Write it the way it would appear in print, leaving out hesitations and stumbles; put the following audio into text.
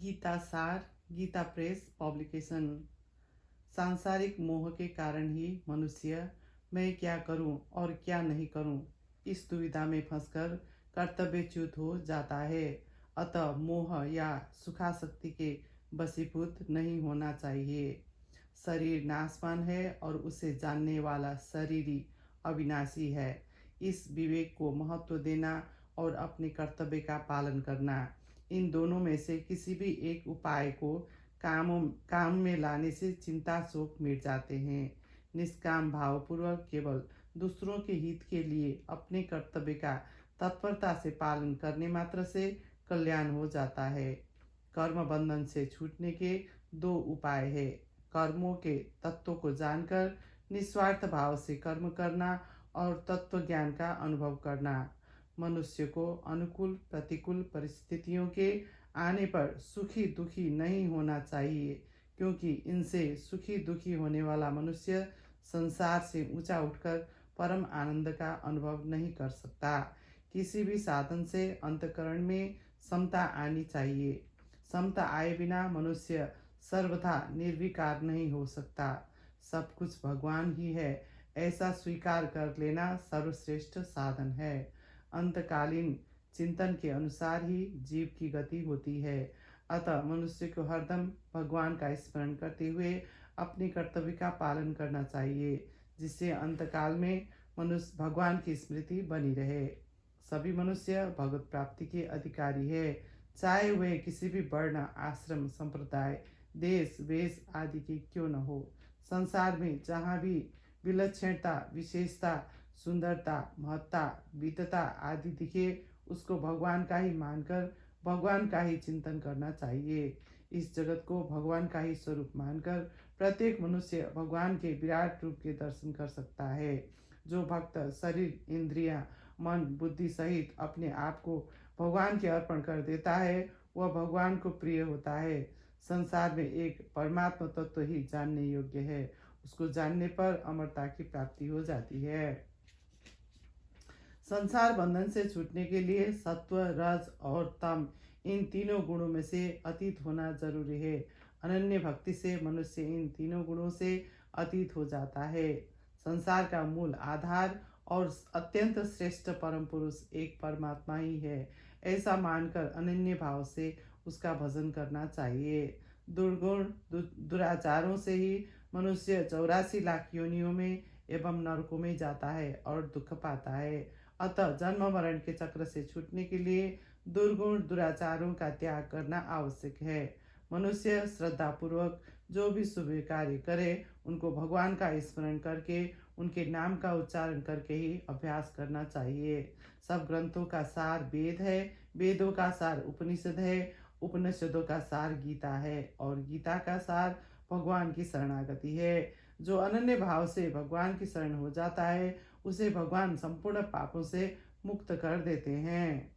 गीता सार, Gita press publication. सांसारिक मोह के कारण ही मनुष्य मैं क्या करूं और क्या नहीं करूं इस दुविधा में फंसकर कर्तव्यच्युत हो जाता है। अतः मोह या सुखासक्ति के वशीभूत नहीं होना चाहिए। शरीर नाशवान है और उसे जानने वाला शरीरी अविनाशी है। इस विवेक को महत्व देना और अपने कर्तव्य का पालन करना, इन दोनों में से किसी भी एक उपाय को काम में लाने से चिंता शोक मिट जाते हैं। निष्काम भावपूर्वक केवल दूसरों के हित के लिए अपने कर्तव्य का तत्परता से पालन करने मात्र से कल्याण हो जाता है। कर्म बंधन से छूटने के दो उपाय है। कर्मों के तत्वों को जानकर निस्वार्थ भाव से कर्म करना और तत्व ज्ञान का अनुभव करना। मनुष्य को अनुकूल प्रतिकूल परिस्थितियों के आने पर सुखी दुखी नहीं होना चाहिए, क्योंकि इनसे सुखी दुखी होने वाला मनुष्य संसार से ऊंचा उठकर परम आनंद का अनुभव नहीं कर सकता। किसी भी साधन से अंतकरण में समता आनी चाहिए। समता आए बिना मनुष्य सर्वथा निर्विकार नहीं हो सकता। सब कुछ भगवान ही है, ऐसा स्वीकार कर लेना सर्वश्रेष्ठ साधन है। अंतकालीन चिंतन के अनुसार ही जीव की गति होती है। अतः मनुष्य को हरदम भगवान का स्मरण करते हुए अपने कर्तव्य का पालन करना चाहिए, जिससे अंतकाल में मनुष्य भगवान की स्मृति बनी रहे। सभी मनुष्य भगवत प्राप्ति के अधिकारी है, चाहे वे किसी भी वर्ण आश्रम संप्रदाय देश वेश आदि के क्यों न हो। संसार में जहाँ भी विलक्षणता विशेषता सुंदरता महत्ता विदता आदि दिखे, उसको भगवान का ही मानकर भगवान का ही चिंतन करना चाहिए। इस जगत को भगवान का ही स्वरूप मानकर प्रत्येक मनुष्य भगवान के विराट रूप के दर्शन कर सकता है। जो भक्त शरीर इंद्रियां मन बुद्धि सहित अपने आप को भगवान के अर्पण कर देता है, वह भगवान को प्रिय होता है। संसार में एक परमात्मा तत्व ही जानने योग्य है, उसको जानने पर अमरता की प्राप्ति हो जाती है। संसार बंधन से छूटने के लिए सत्व रज और तम इन तीनों गुणों में से अतीत होना जरूरी है। अनन्य भक्ति से मनुष्य इन तीनों गुणों से अतीत हो जाता है। संसार का मूल आधार और अत्यंत श्रेष्ठ परम पुरुष एक परमात्मा ही है, ऐसा मानकर अनन्य भाव से उसका भजन करना चाहिए। दुर्गुण दुराचारों से ही मनुष्य 84 लाख योनियों में एवं नरकों में जाता है और दुख पाता है। अतः जन्म मरण के चक्र से छूटने के लिए दुर्गुण दुराचारों का त्याग करना आवश्यक है। मनुष्य श्रद्धा पूर्वक जो भी शुभ कार्य करे, उनको भगवान का स्मरण करके उनके नाम का उच्चारण करके ही अभ्यास करना चाहिए। सब ग्रंथों का सार वेद है, वेदों का सार उपनिषद है, उपनिषदों का सार गीता है और गीता का सार भगवान की शरणागति है। जो अनन्य भाव से भगवान की शरण हो जाता है, उसे भगवान संपूर्ण पापों से मुक्त कर देते हैं।